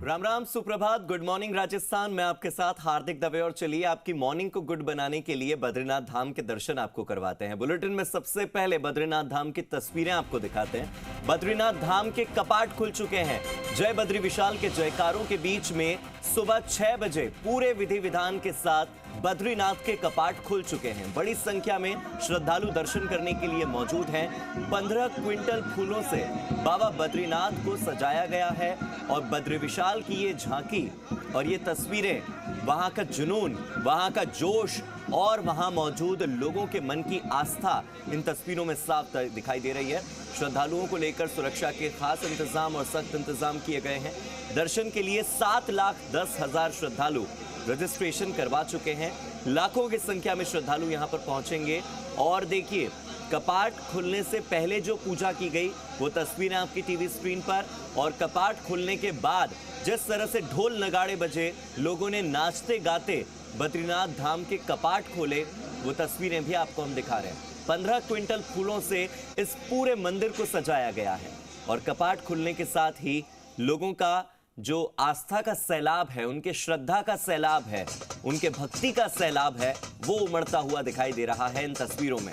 राम राम, सुप्रभात, good morning Rajasthan. मैं आपके साथ हार्दिक दवे और चलिए आपकी मॉर्निंग को गुड बनाने के लिए बद्रीनाथ धाम के दर्शन आपको करवाते हैं। बुलेटिन में सबसे पहले बद्रीनाथ धाम की तस्वीरें आपको दिखाते हैं। बद्रीनाथ धाम के कपाट खुल चुके हैं। जय बद्री विशाल के जयकारों के बीच में सुबह 6 बजे पूरे विधि विधान के साथ बद्रीनाथ के कपाट खुल चुके हैं। बड़ी संख्या में श्रद्धालु दर्शन करने के लिए मौजूद हैं। 15 क्विंटल फूलों से बाबा बद्रीनाथ को सजाया गया है और बद्री विशाल की ये झांकी और ये तस्वीरें, वहां का जुनून, वहां का जोश और वहां मौजूद लोगों के मन की आस्था इन तस्वीरों में साफ दिखाई दे रही है। श्रद्धालुओं को लेकर सुरक्षा के खास इंतजाम और सख्त इंतजाम किए गए हैं। दर्शन के लिए 7,10,000 श्रद्धालु रजिस्ट्रेशन करवा चुके हैं। लाखों की संख्या में श्रद्धालु यहां पर पहुंचेंगे। और देखिए, कपाट खुलने से पहले जो पूजा की गई वो तस्वीरें आपकी टीवी स्क्रीन पर, और कपाट खुलने के बाद जिस तरह से ढोल नगाड़े बजे, लोगों ने नाचते गाते बद्रीनाथ धाम के कपाट खोले, वो तस्वीरें भी आपको हम दिखा रहे हैं। 15 क्विंटल फूलों से इस पूरे मंदिर को सजाया गया है और कपाट खुलने के साथ ही लोगों का जो आस्था का सैलाब है, उनके श्रद्धा का सैलाब है, उनके भक्ति का सैलाब है, वो उमड़ता हुआ दिखाई दे रहा है इन तस्वीरों में।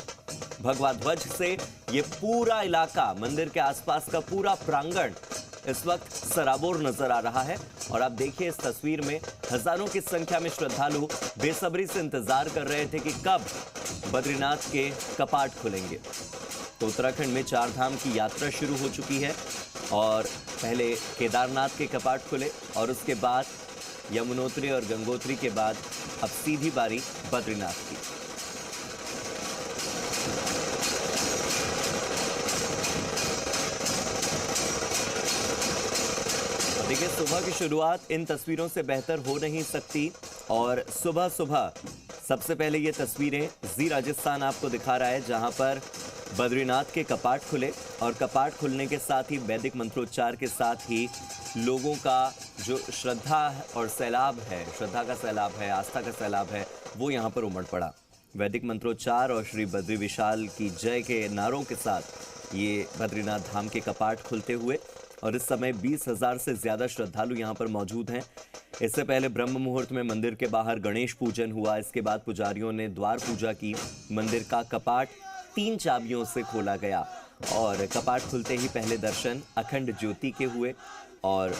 भगवा ध्वज से ये पूरा इलाका, मंदिर के आसपास का पूरा प्रांगण इस वक्त सराबोर नजर आ रहा है। और आप देखिए, इस तस्वीर में हजारों की संख्या में श्रद्धालु बेसब्री से इंतजार कर रहे थे कि कब बद्रीनाथ के कपाट खुलेंगे। तो उत्तराखंड में 4 धाम की यात्रा शुरू हो चुकी है और पहले केदारनाथ के कपाट खुले और उसके बाद यमुनोत्री और गंगोत्री के बाद अब सीधी बारी बद्रीनाथ की। देखिए, सुबह की शुरुआत इन तस्वीरों से बेहतर हो नहीं सकती। और सुबह सुबह सबसे पहले ये तस्वीरें जी राजस्थान आपको दिखा रहा है, जहां पर बद्रीनाथ के कपाट खुले और कपाट खुलने के साथ ही वैदिक मंत्रोच्चार के साथ ही लोगों का जो श्रद्धा और सैलाब है, श्रद्धा का सैलाब है, आस्था का सैलाब है, वो यहाँ पर उमड़ पड़ा। वैदिक मंत्रोच्चार और श्री बद्री विशाल की जय के नारों के साथ ये बद्रीनाथ धाम के कपाट खुलते हुए, और इस समय 20,000 से ज़्यादा श्रद्धालु यहाँ पर मौजूद हैं। इससे पहले ब्रह्म मुहूर्त में मंदिर के बाहर गणेश पूजन हुआ। इसके बाद पुजारियों ने द्वार पूजा की। मंदिर का कपाट 3 चाबियों से खोला गया और कपाट खुलते ही पहले दर्शन अखंड ज्योति के हुए और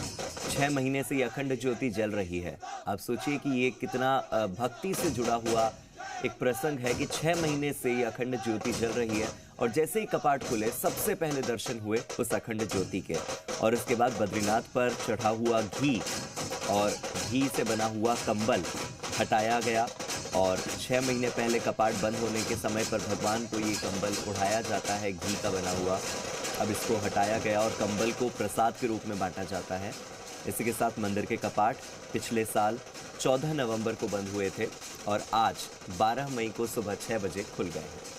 6 महीने से ये अखंड ज्योति जल रही है। आप सोचिए कि ये कितना भक्ति से जुड़ा हुआ एक प्रसंग है कि 6 महीने से ये अखंड ज्योति जल रही है और जैसे ही कपाट खुले सबसे पहले दर्शन हुए उस अखंड ज्योति के। और इसके बाद बद्रीनाथ पर चढ़ा हुआ घी और घी से बना हुआ कंबल हटाया गया और 6 महीने पहले कपाट बंद होने के समय पर भगवान को ये कंबल उठाया जाता है, घी का बना हुआ। अब इसको हटाया गया और कंबल को प्रसाद के रूप में बांटा जाता है। इसी के साथ मंदिर के कपाट पिछले साल 14 नवंबर को बंद हुए थे और आज 12 मई को सुबह 6 बजे खुल गए हैं।